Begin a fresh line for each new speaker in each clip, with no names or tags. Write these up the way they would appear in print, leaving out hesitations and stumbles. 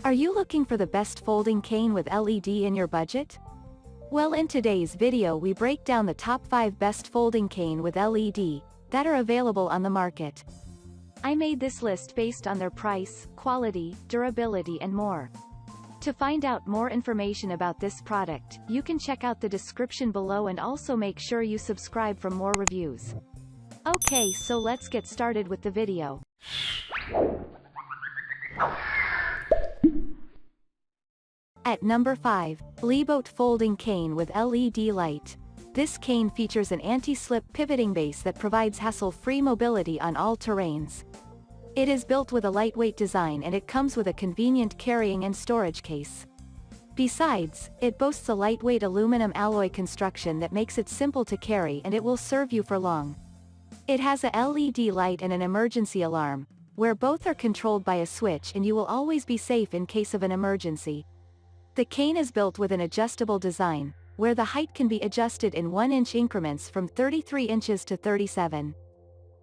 Are you looking for the best folding cane with LED in your budget? Well, in today's video we break down the top 5 best folding cane with LED that are available on the market. I made this list based on their price, quality, durability and more. To find out more information about this product, you can check out the description below and also make sure you subscribe for more reviews. Okay, so let's get started with the video. At number 5, Lebote Folding Cane with LED Light. This cane features an anti-slip pivoting base that provides hassle-free mobility on all terrains. It is built with a lightweight design and it comes with a convenient carrying and storage case. Besides, it boasts a lightweight aluminum alloy construction that makes it simple to carry and it will serve you for long. It has a LED light and an emergency alarm, where both are controlled by a switch and you will always be safe in case of an emergency. The cane is built with an adjustable design, where the height can be adjusted in 1-inch increments from 33 inches to 37.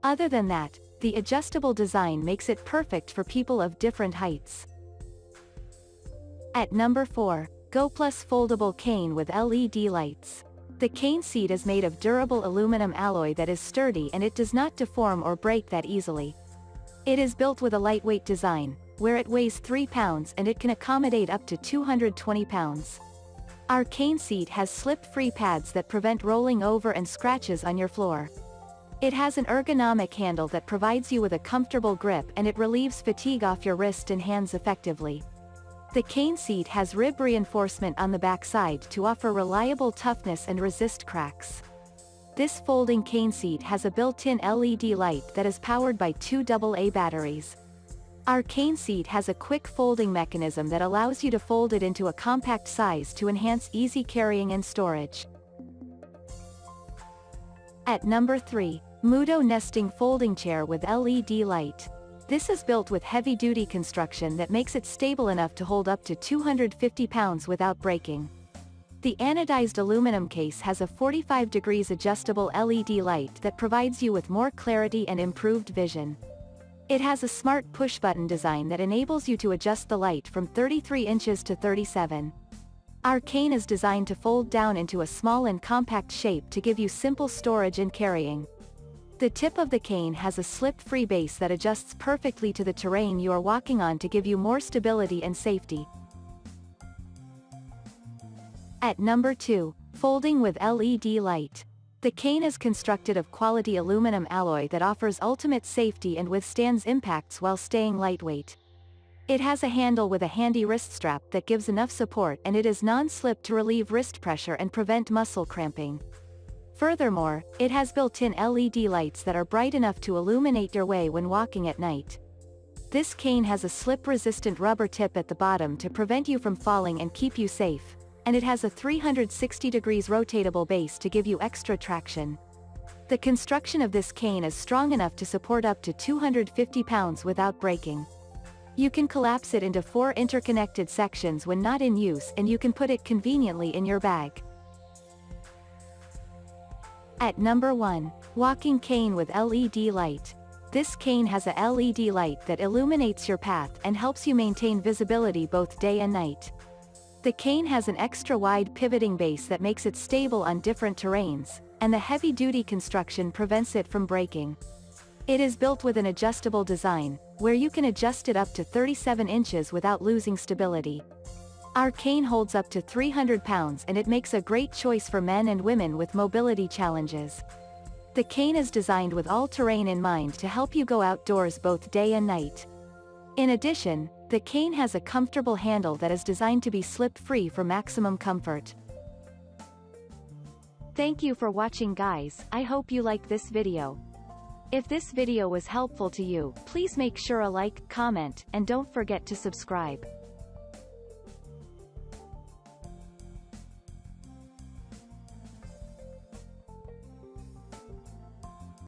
Other than that, the adjustable design makes it perfect for people of different heights. At number 4, Goplus Foldable Cane with LED Lights. The cane seat is made of durable aluminum alloy that is sturdy and it does not deform or break that easily. It is built with a lightweight design, where it weighs 3 pounds and it can accommodate up to 220 pounds. Our cane seat has slip-free pads that prevent rolling over and scratches on your floor. It has an ergonomic handle that provides you with a comfortable grip and it relieves fatigue off your wrist and hands effectively. The cane seat has rib reinforcement on the back side to offer reliable toughness and resist cracks. This folding cane seat has a built-in LED light that is powered by 2 AA batteries. Our cane seat has a quick folding mechanism that allows you to fold it into a compact size to enhance easy carrying and storage. At number 3, Mudo Nesting Folding Chair with LED Light. This is built with heavy-duty construction that makes it stable enough to hold up to 250 pounds without breaking. The anodized aluminum case has a 45 degrees adjustable LED light that provides you with more clarity and improved vision. It has a smart push-button design that enables you to adjust the light from 33 inches to 37. Our cane is designed to fold down into a small and compact shape to give you simple storage and carrying. The tip of the cane has a slip-free base that adjusts perfectly to the terrain you are walking on to give you more stability and safety. At number 2, Folding with LED Light. The cane is constructed of quality aluminum alloy that offers ultimate safety and withstands impacts while staying lightweight. It has a handle with a handy wrist strap that gives enough support and it is non-slip to relieve wrist pressure and prevent muscle cramping. Furthermore, it has built-in LED lights that are bright enough to illuminate your way when walking at night. This cane has a slip-resistant rubber tip at the bottom to prevent you from falling and keep you safe, and it has a 360 degrees rotatable base to give you extra traction. The construction of this cane is strong enough to support up to 250 pounds without breaking. You can collapse it into 4 interconnected sections when not in use and you can put it conveniently in your bag. At number 1, Walking Cane with LED Light. This cane has a LED light that illuminates your path and helps you maintain visibility both day and night. The cane has an extra-wide pivoting base that makes it stable on different terrains, and the heavy-duty construction prevents it from breaking. It is built with an adjustable design, where you can adjust it up to 37 inches without losing stability. Our cane holds up to 300 pounds and it makes a great choice for men and women with mobility challenges. The cane is designed with all terrain in mind to help you go outdoors both day and night. In addition, the cane has a comfortable handle that is designed to be slip-free for maximum comfort. Thank you for watching, guys. I hope you liked this video. If this video was helpful to you, please make sure a like, comment, and don't forget to subscribe.